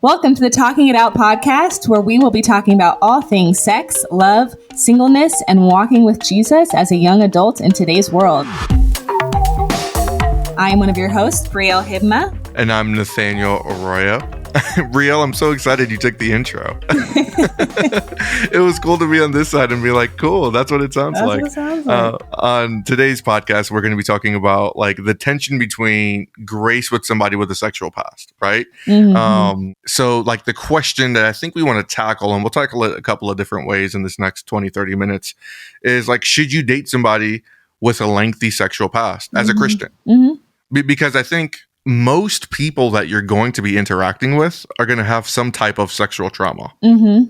Welcome to the Talking It Out podcast, where we will be talking about all things sex, love, singleness, and walking with Jesus as a young adult in today's world. I am one of your hosts, Brielle Hibma. And I'm Nathaniel Arroyo. Brielle, I'm so excited you took the intro. It was cool to be on this side and be like, cool, that's what it sounds like. What it sounds like. On today's podcast, we're going to be talking about like the tension between grace with somebody with a sexual past, right? Mm-hmm. So like the question that I think we want to tackle, and we'll tackle it a couple of different ways in this next 20, 30 minutes, is like, should you date somebody with a lengthy sexual past as a Christian? Mm-hmm. Because I think most people that you're going to be interacting with are going to have some type of sexual trauma,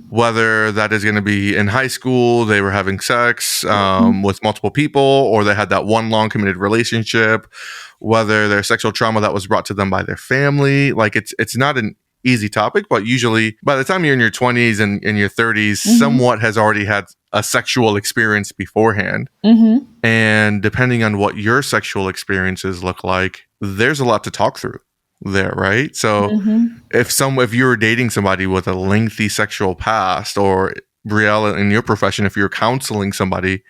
whether that is going to be in high school, they were having sex with multiple people, or they had that one long committed relationship, whether their sexual trauma that was brought to them by their family. Like it's not an easy topic, but usually by the time you're in your 20s and in your 30s, somewhat has already had a sexual experience beforehand. And depending on what your sexual experiences look like, there's a lot to talk through there, right? So if you're dating somebody with a lengthy sexual past, or Brielle, in your profession, if you're counseling somebody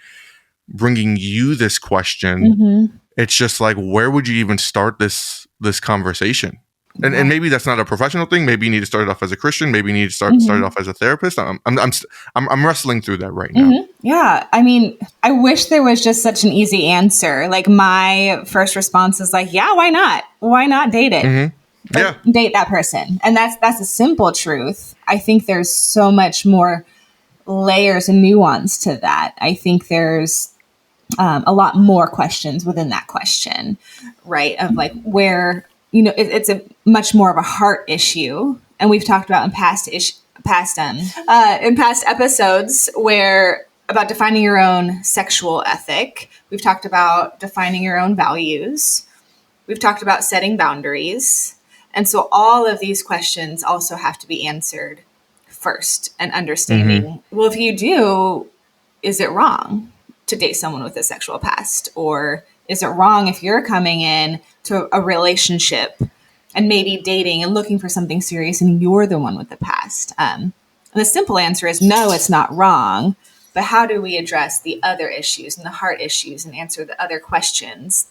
bringing you this question, it's just like, where would you even start this conversation? And maybe that's not a professional thing. Maybe you need to start it off as a Christian. Maybe you need to start it off as a therapist. I'm wrestling through that right now. Yeah. I mean, I wish there was just such an easy answer. Like my first response is like, yeah, why not? Why not date it? Like, date that person. And that's a simple truth. I think there's so much more layers and nuance to that. I think there's a lot more questions within that question, right? Of like where, it's a much more of a heart issue. And we've talked about in past episodes where about defining your own sexual ethic. We've talked about defining your own values. We've talked about setting boundaries. And so all of these questions also have to be answered first, and understanding, well, if you do, is it wrong to date someone with a sexual past? Or is it wrong if you're coming in to a relationship and maybe dating and looking for something serious and you're the one with the past? And the simple answer is no, it's not wrong. But how do we address the other issues and the heart issues and answer the other questions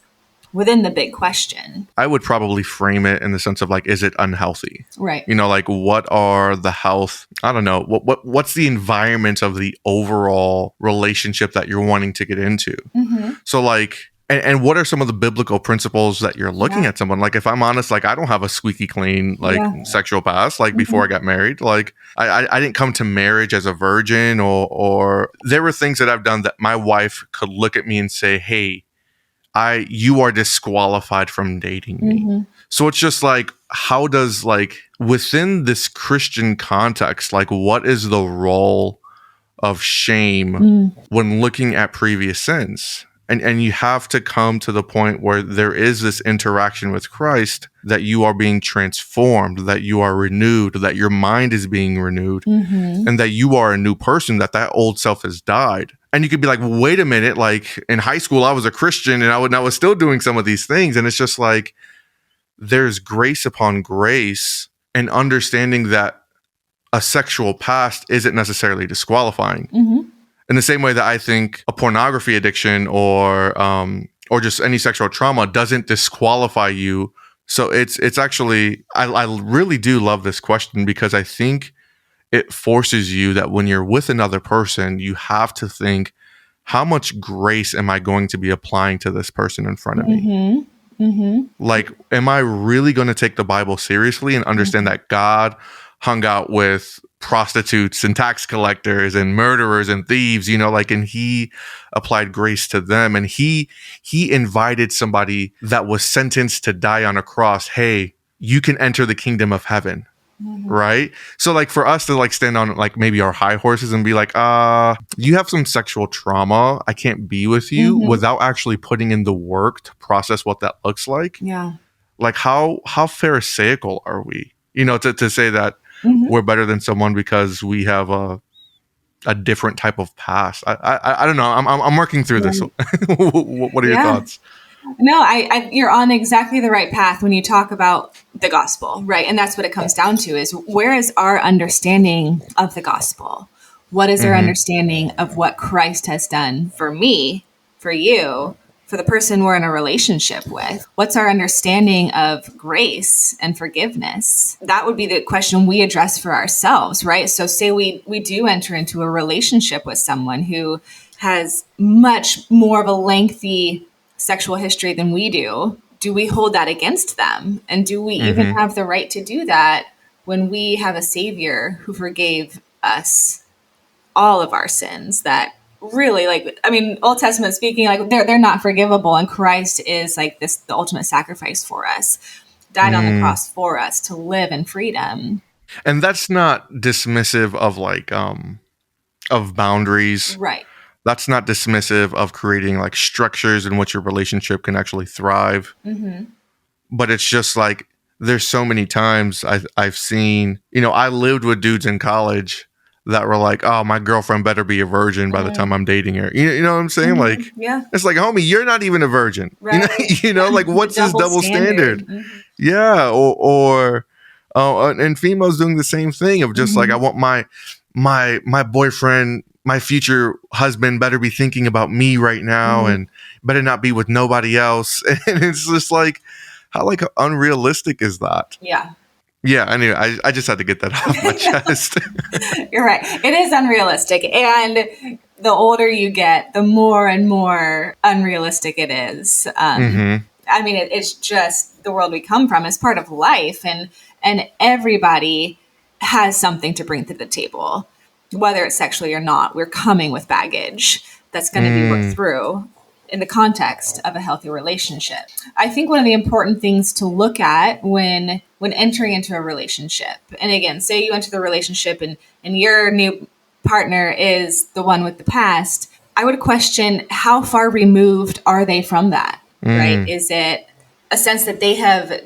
within the big question? I would probably frame it in the sense of like, is it unhealthy? Right. Like what are the health? I don't know. What's the environment of the overall relationship that you're wanting to get into? So like, and what are some of the biblical principles that you're looking at someone? Like, if I'm honest, like I don't have a squeaky clean, sexual past, like before I got married. Like I didn't come to marriage as a virgin, or there were things that I've done that my wife could look at me and say, hey, you are disqualified from dating me. So it's just like, how does like within this Christian context, like what is the role of shame when looking at previous sins? And you have to come to the point where there is this interaction with Christ, that you are being transformed, that you are renewed, that your mind is being renewed, and that you are a new person, that old self has died. And you could be like, wait a minute, like in high school, I was a Christian and I was still doing some of these things. And it's just like, there's grace upon grace, and understanding that a sexual past isn't necessarily disqualifying. In the same way that I think a pornography addiction or just any sexual trauma doesn't disqualify you. So it's actually, I really do love this question, because I think it forces you that when you're with another person, you have to think, how much grace am I going to be applying to this person in front of me? Like, am I really going to take the Bible seriously and understand that God hung out with prostitutes and tax collectors and murderers and thieves, and he applied grace to them, and he invited somebody that was sentenced to die on a cross. Hey, you can enter the kingdom of heaven. Right. So like for us to like stand on like maybe our high horses and be like, you have some sexual trauma, I can't be with you, without actually putting in the work to process what that looks like. Yeah. Like how pharisaical are we, to say that we're better than someone because we have a different type of past. I don't know. I'm working through this. What are your thoughts? No, you're on exactly the right path when you talk about the gospel, right? And that's what it comes down to is where is our understanding of the gospel? What is our understanding of what Christ has done for me, for you, for the person we're in a relationship with? What's our understanding of grace and forgiveness? That would be the question we address for ourselves, right? So say we do enter into a relationship with someone who has much more of a lengthy sexual history than we do. Do we hold that against them? And do we even have the right to do that when we have a Savior who forgave us all of our sins that really, like, I mean, Old Testament speaking, like they're not forgivable, and Christ is like the ultimate sacrifice for us, died on the cross for us to live in freedom. And that's not dismissive of like of boundaries. Right. That's not dismissive of creating like structures in which your relationship can actually thrive. But it's just like there's so many times I've seen, I lived with dudes in college that were like, oh, my girlfriend better be a virgin by the time I'm dating her. You know what I'm saying? Like, Yeah. it's like, homie, you're not even a virgin. Right. Like what's this double standard? Yeah. And females doing the same thing of just like, I want my boyfriend, my future husband better be thinking about me right now and better not be with nobody else. And it's just like, how like unrealistic is that? Yeah. Yeah. Anyway, I just had to get that off my chest. You're right. It is unrealistic. And the older you get, the more and more unrealistic it is. I mean, it's just the world we come from is part of life. And everybody has something to bring to the table, whether it's sexually or not. We're coming with baggage that's going to be worked through in the context of a healthy relationship. I think one of the important things to look at when entering into a relationship, and again, say you enter the relationship and your new partner is the one with the past, I would question how far removed are they from that, right? Is it a sense that they have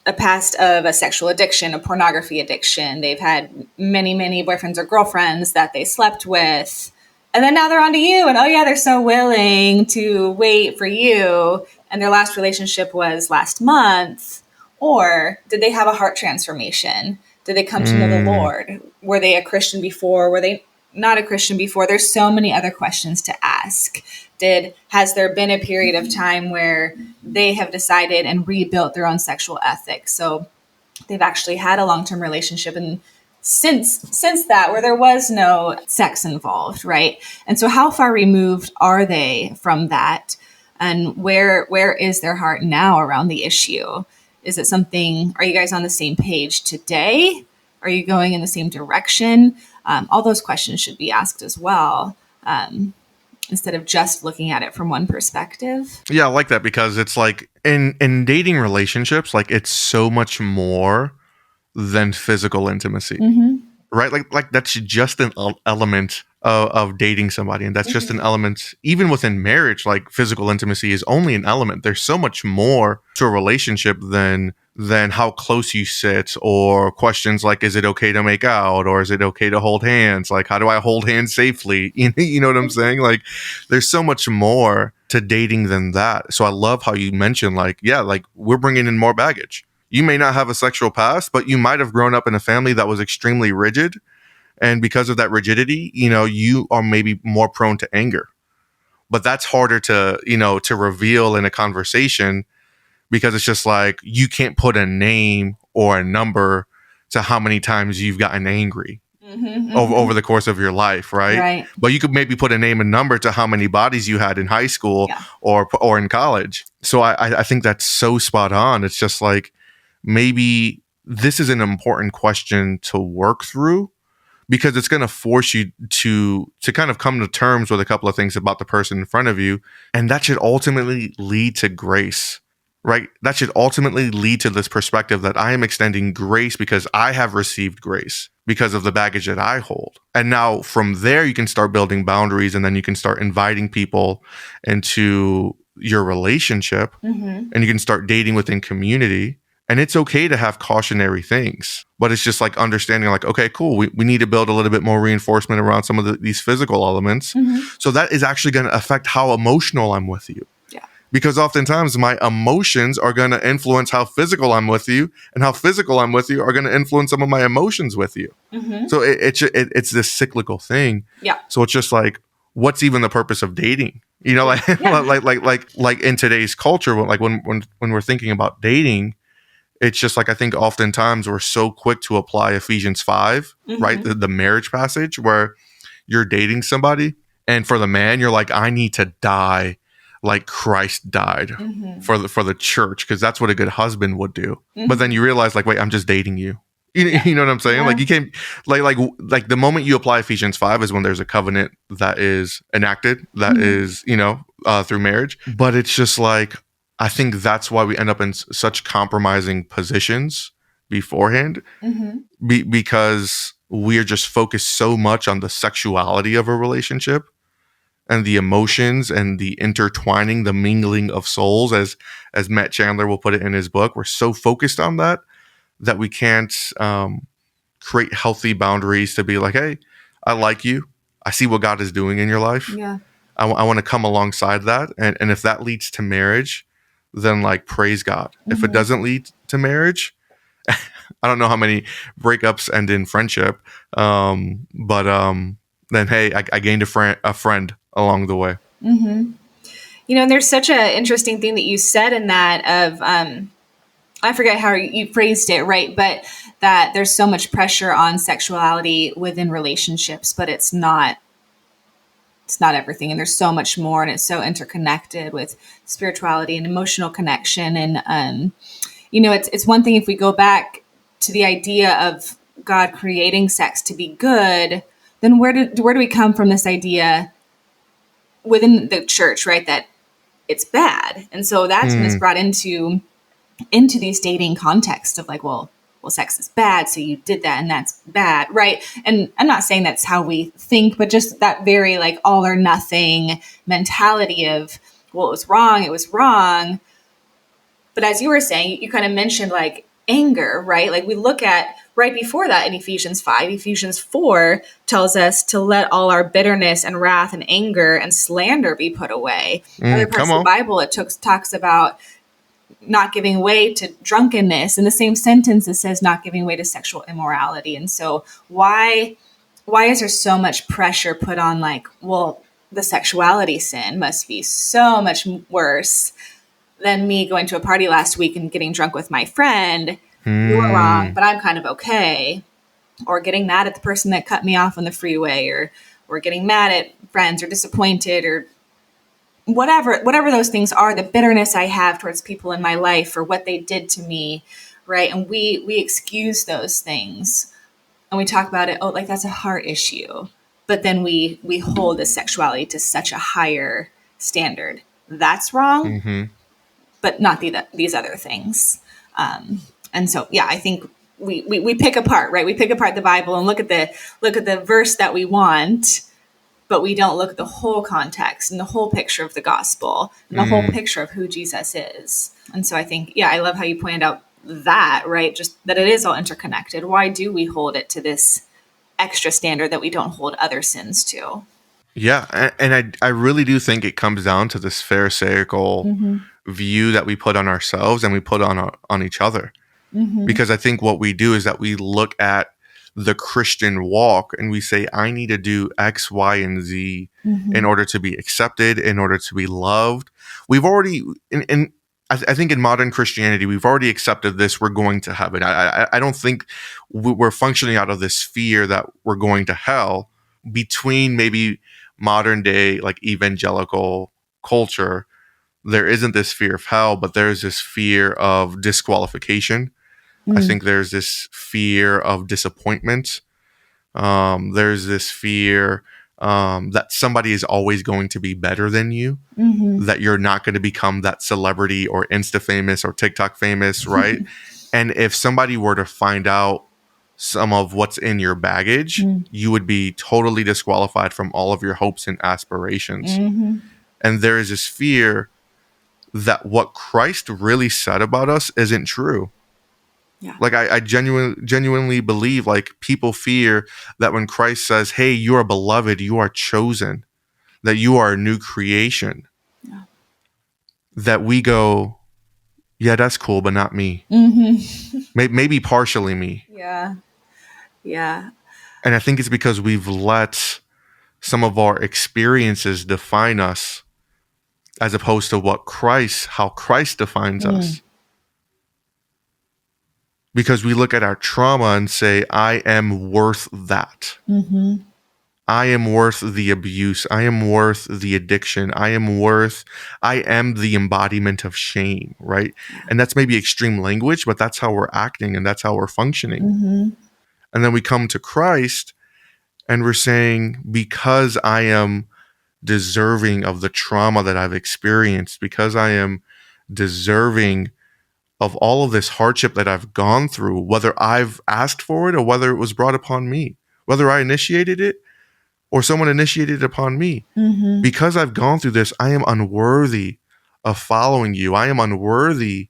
a past of a sexual addiction, a pornography addiction? They've had many, many boyfriends or girlfriends that they slept with. And then now they're on to you. And oh, yeah, they're so willing to wait for you. And their last relationship was last month. Or did they have a heart transformation? Did they come to know the Lord? Were they a Christian before? Were they not a Christian before? There's so many other questions to ask. Has there been a period of time where they have decided and rebuilt their own sexual ethics? So they've actually had a long-term relationship and since that, where there was no sex involved, right? And so how far removed are they from that? And where is their heart now around the issue? Is it something, are you guys on the same page today? Are you going in the same direction? All those questions should be asked as well, instead of just looking at it from one perspective. Yeah, I like that because it's like in dating relationships, like it's so much more than physical intimacy, right? Like that's just an element of dating somebody. And that's just an element, even within marriage, like physical intimacy is only an element. There's so much more to a relationship than how close you sit, or questions like, is it okay to make out? Or is it okay to hold hands? Like, how do I hold hands safely? You know what I'm saying? Like, there's so much more to dating than that. So I love how you mentioned, like, yeah, like we're bringing in more baggage. You may not have a sexual past, but you might have grown up in a family that was extremely rigid. And because of that rigidity, you are maybe more prone to anger. But that's harder to reveal in a conversation, because it's just like you can't put a name or a number to how many times you've gotten angry over the course of your life, right? But you could maybe put a name and number to how many bodies you had in high school or in college. So I think that's so spot on. It's just like, maybe this is an important question to work through, because it's going to force you to kind of come to terms with a couple of things about the person in front of you. And that should ultimately lead to grace, right? That should ultimately lead to this perspective that I am extending grace because I have received grace because of the baggage that I hold. And now from there, you can start building boundaries, and then you can start inviting people into your relationship, and you can start dating within community. And it's okay to have cautionary things, but it's just like understanding like, okay, cool. We need to build a little bit more reinforcement around some of these physical elements. So that is actually going to affect how emotional I'm with you. Yeah. because oftentimes my emotions are going to influence how physical I'm with you, and how physical I'm with you are going to influence some of my emotions with you. So it's this cyclical thing. Yeah. So it's just like, what's even the purpose of dating? You know, like like in today's culture, like when we're thinking about dating, it's just like, I think oftentimes we're so quick to apply Ephesians 5, right? The marriage passage where you're dating somebody, and for the man, you're like, I need to die like Christ died for the church, because that's what a good husband would do. But then you realize, like, wait, I'm just dating you. You know what I'm saying? Like, you can't, like the moment you apply Ephesians 5 is when there's a covenant that is enacted, that is, through marriage. But it's just like, I think that's why we end up in such compromising positions beforehand, because we're just focused so much on the sexuality of a relationship and the emotions and the intertwining, the mingling of souls, as Matt Chandler will put it in his book. We're so focused on that we can't create healthy boundaries to be like, hey, I like you. I see what God is doing in your life. Yeah. I want to come alongside that. And if that leads to marriage, then like, praise God. If it doesn't lead to marriage, I don't know how many breakups end in friendship. But then, hey, I gained a friend along the way. And there's such an interesting thing that you said in that of, I forget how you phrased it, right? But that there's so much pressure on sexuality within relationships, but it's not everything. And there's so much more, and it's so interconnected with spirituality and emotional connection. And, it's one thing if we go back to the idea of God creating sex to be good, then where do we come from this idea within the church, right? That it's bad. And so that's when it's brought into these dating contexts of like, well, sex is bad, so you did that and that's bad, right? And I'm not saying that's how we think, but just that very like all or nothing mentality of, well, it was wrong. But as you were saying, you kind of mentioned like anger, right? Like we look at right before that in Ephesians 5, Ephesians 4 tells us to let all our bitterness and wrath and anger and slander be put away. Other parts of the Bible, it talks about not giving way to drunkenness. In the same sentence, it says not giving way to sexual immorality. And so why is there so much pressure put on like, well, the sexuality sin must be so much worse than me going to a party last week and getting drunk with my friend. You were wrong, but I'm kind of okay. Or getting mad at the person that cut me off on the freeway, or getting mad at friends, or disappointed, or whatever those things are, the bitterness I have towards people in my life or what they did to me, right? And we excuse those things and we talk about it, oh, like that's a heart issue. But then we hold the sexuality to such a higher standard. That's wrong, but not these other things. And so, yeah, I think we pick apart, right? We pick apart the Bible and look at the verse that we want, but we don't look at the whole context and the whole picture of the gospel and the whole picture of who Jesus is. And so I think, yeah, I love how you pointed out that, right? Just that it is all interconnected. Why do we hold it to this extra standard that we don't hold other sins to? Yeah, and I really do think it comes down to this pharisaical view that we put on ourselves and we put on each other. Because I think what we do is that we look at the Christian walk and we say, I need to do X, Y, and Z in order to be accepted, in order to be loved. We've already, I think in modern Christianity, we've already accepted this. We're going to heaven. I don't think we're functioning out of this fear that we're going to hell. Between maybe modern day, like evangelical culture, there isn't this fear of hell, but there's this fear of disqualification. I think there's this fear of disappointment. There's this fear that somebody is always going to be better than you, that you're not going to become that celebrity or Insta famous or TikTok famous, right? And if somebody were to find out some of what's in your baggage, you would be totally disqualified from all of your hopes and aspirations. And there is this fear that what Christ really said about us isn't true. Yeah. Like I genuinely believe like people fear that when Christ says, hey, you are beloved, you are chosen, that you are a new creation. Yeah. that we go, yeah, that's cool, but not me. Maybe partially me. Yeah. Yeah. And I think it's because we've let some of our experiences define us as opposed to how Christ defines us. Because we look at our trauma and say, I am worth that. I am worth the abuse. I am worth the addiction. I am the embodiment of shame, right? And that's maybe extreme language, but that's how we're acting and that's how we're functioning. And then we come to Christ and we're saying, because I am deserving of the trauma that I've experienced, because I am deserving of all of this hardship that I've gone through, whether I've asked for it or whether it was brought upon me, whether I initiated it or someone initiated it upon me. Because I've gone through this, I am unworthy of following you. I am unworthy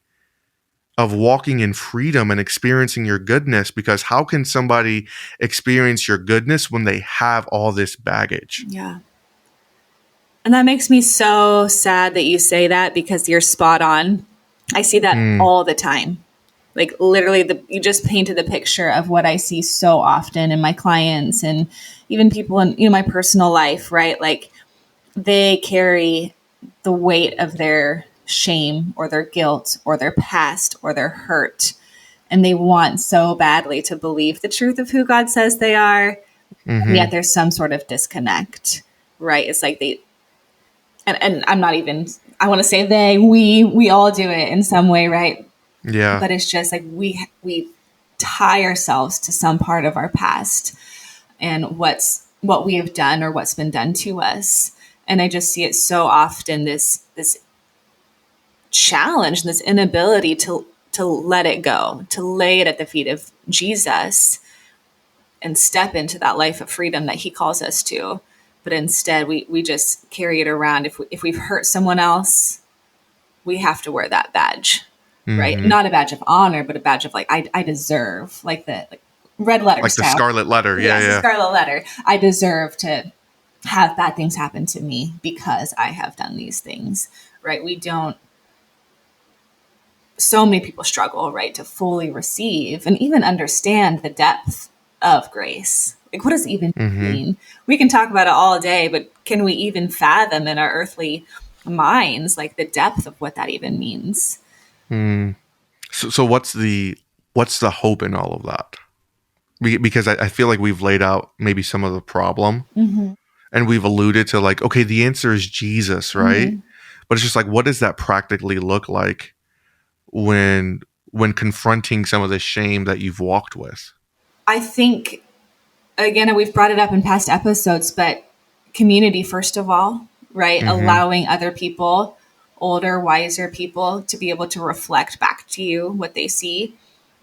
of walking in freedom and experiencing your goodness, because how can somebody experience your goodness when they have all this baggage? Yeah. And that makes me so sad that you say that, because you're spot on. I see that all the time. Like literally you just painted the picture of what I see so often in my clients and even people in my personal life, right? Like they carry the weight of their shame or their guilt or their past or their hurt. And they want so badly to believe the truth of who God says they are. And yet there's some sort of disconnect, right? It's like and I'm not even, I want to say we all do it in some way, right? Yeah. But it's just like we tie ourselves to some part of our past and what we have done or what's been done to us. And I just see it so often, this challenge, this inability to let it go, to lay it at the feet of Jesus and step into that life of freedom that he calls us to. But instead we just carry it around. If we've hurt someone else, we have to wear that badge. Right? Not a badge of honor, but a badge of like, I deserve, like the red letter like style. The scarlet letter. Yes, Yeah. The scarlet letter. I deserve to have bad things happen to me because I have done these things, right? So many people struggle, right, to fully receive and even understand the depth of grace. Like, what does it even mean? We can talk about it all day, but can we even fathom in our earthly minds, like the depth of what that even means? So what's the hope in all of that? Because I feel like we've laid out maybe some of the problem, and we've alluded to like, okay, the answer is Jesus, right? But it's just like, what does that practically look like when confronting some of the shame that you've walked with? I think, again, we've brought it up in past episodes, but community, first of all, right? Allowing other people, older, wiser people, to be able to reflect back to you what they see,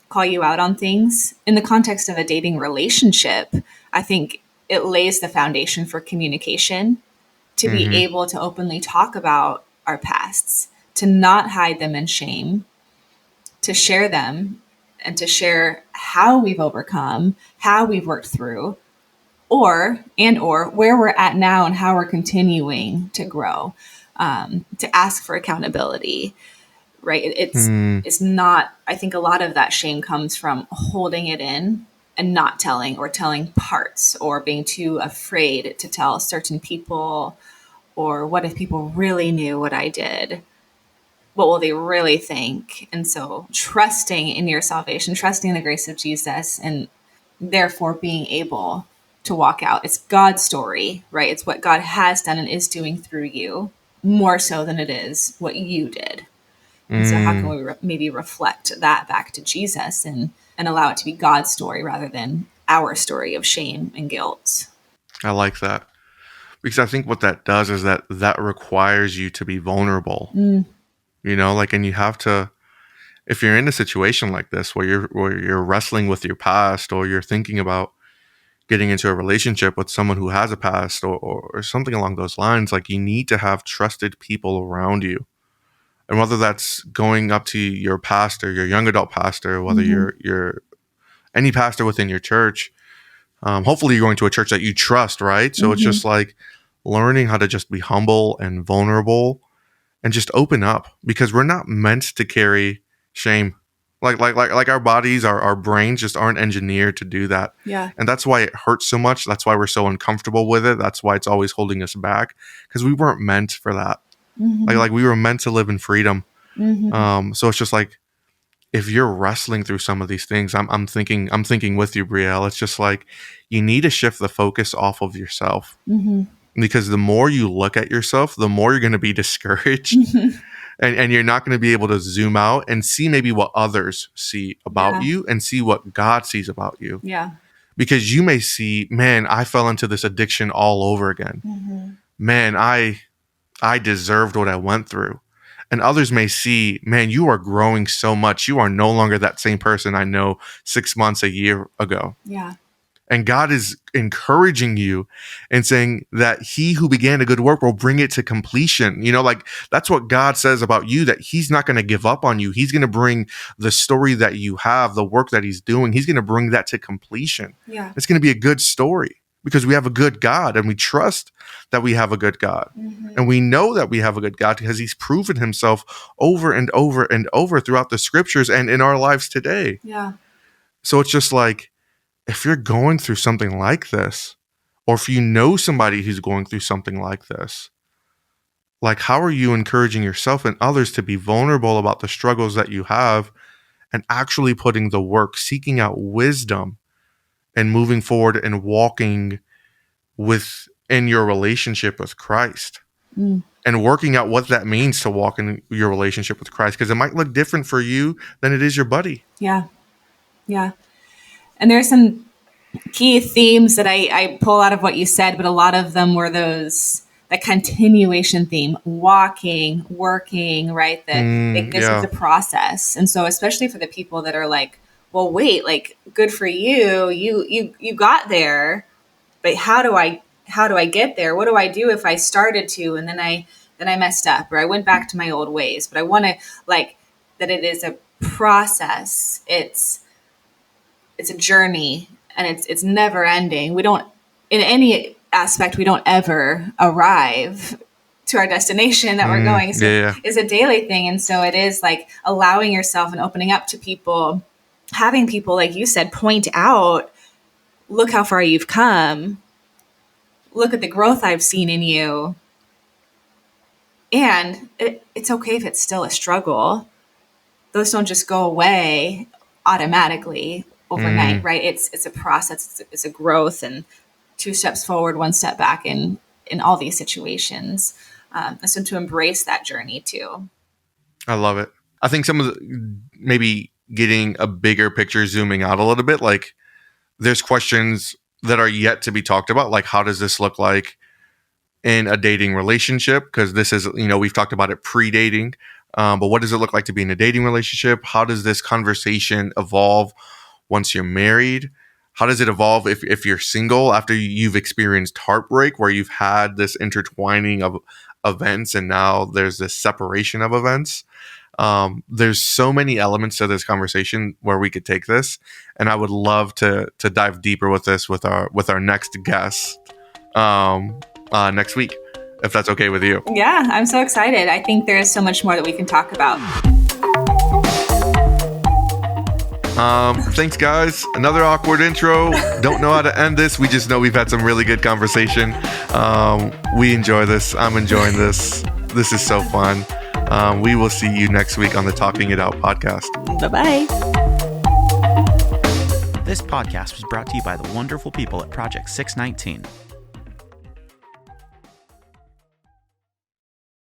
call you out on things. In the context of a dating relationship, I think it lays the foundation for communication, to be able to openly talk about our pasts, to not hide them in shame, to share them, and to share how we've overcome, how we've worked through, or where we're at now and how we're continuing to grow, to ask for accountability, right? It's not, I think a lot of that shame comes from holding it in and not telling, or telling parts, or being too afraid to tell certain people, or what if people really knew what I did? What will they really think? And so trusting in your salvation, trusting in the grace of Jesus, and therefore being able to walk out. It's God's story, right? It's what God has done and is doing through you, more so than it is what you did. And so how can we maybe reflect that back to Jesus and allow it to be God's story rather than our story of shame and guilt? I like that, because I think what that does is that requires you to be vulnerable. Like, and you have to, if you're in a situation like this where you're wrestling with your past, or you're thinking about getting into a relationship with someone who has a past, or something along those lines, like, you need to have trusted people around you. And whether that's going up to your pastor, your young adult pastor, whether you're any pastor within your church, hopefully you're going to a church that you trust, right? So it's just like learning how to just be humble and vulnerable, and just open up, because we're not meant to carry shame. Like our bodies, our brains just aren't engineered to do that. Yeah. And that's why it hurts so much. That's why we're so uncomfortable with it. That's why it's always holding us back, because we weren't meant for that. Like we were meant to live in freedom. So it's just like, if you're wrestling through some of these things, I'm thinking with you, Brielle. It's just like, you need to shift the focus off of yourself, because the more you look at yourself, the more you're going to be discouraged, and you're not going to be able to zoom out and see maybe what others see about you and see what God sees about you. Yeah. Because you may see, man, I fell into this addiction all over again. Man, I deserved what I went through. And others may see, man, you are growing so much. You are no longer that same person I know 6 months, a year ago. Yeah. And God is encouraging you and saying that he who began a good work will bring it to completion. You know, like that's what God says about you, that he's not going to give up on you. He's going to bring the story that you have, the work that he's doing. He's going to bring that to completion. Yeah. It's going to be a good story, because we have a good God, and we trust that we have a good God. And we know that we have a good God because he's proven himself over and over and over throughout the scriptures and in our lives today. Yeah. So it's just like, if you're going through something like this, or if you know somebody who's going through something like this, like, how are you encouraging yourself and others to be vulnerable about the struggles that you have, and actually putting the work, seeking out wisdom, and moving forward and walking within your relationship with Christ, and working out what that means to walk in your relationship with Christ? Because it might look different for you than it is your buddy. Yeah. Yeah. And there's some key themes that I pull out of what you said, but a lot of them were that continuation theme, walking, working, right? This is a process. And so especially for the people that are like, well, wait, like, good for you. You got there, but how do I get there? What do I do if I started to, and then I messed up, or I went back to my old ways? But I want to, like, that it is a process. It's a journey, and it's never ending. We don't, in any aspect, we don't ever arrive to our destination that we're going. So it's a daily thing. And so it is like allowing yourself and opening up to people, having people, like you said, point out, look how far you've come. Look at the growth I've seen in you. And it's okay if it's still a struggle. Those don't just go away automatically overnight, right? It's a process. It's a growth, and 2 steps forward, 1 step back in all these situations. So to embrace that journey too. I love it. I think some of the, maybe getting a bigger picture, zooming out a little bit, like, there's questions that are yet to be talked about. Like, how does this look like in a dating relationship? Because this is, we've talked about it pre-dating, but what does it look like to be in a dating relationship? How does this conversation evolve once you're married? How does it evolve if you're single after you've experienced heartbreak, where you've had this intertwining of events and now there's this separation of events? There's so many elements to this conversation where we could take this, and I would love to dive deeper with this with our next guest next week, if that's okay with you. Yeah, I'm so excited. I think there's so much more that we can talk about. Thanks, guys. Another awkward intro. Don't know how to end this. We just know we've had some really good conversation. We enjoy this. I'm enjoying this. This is so fun. We will see you next week on the Talking It Out podcast. Bye-bye. This podcast was brought to you by the wonderful people at Project 619.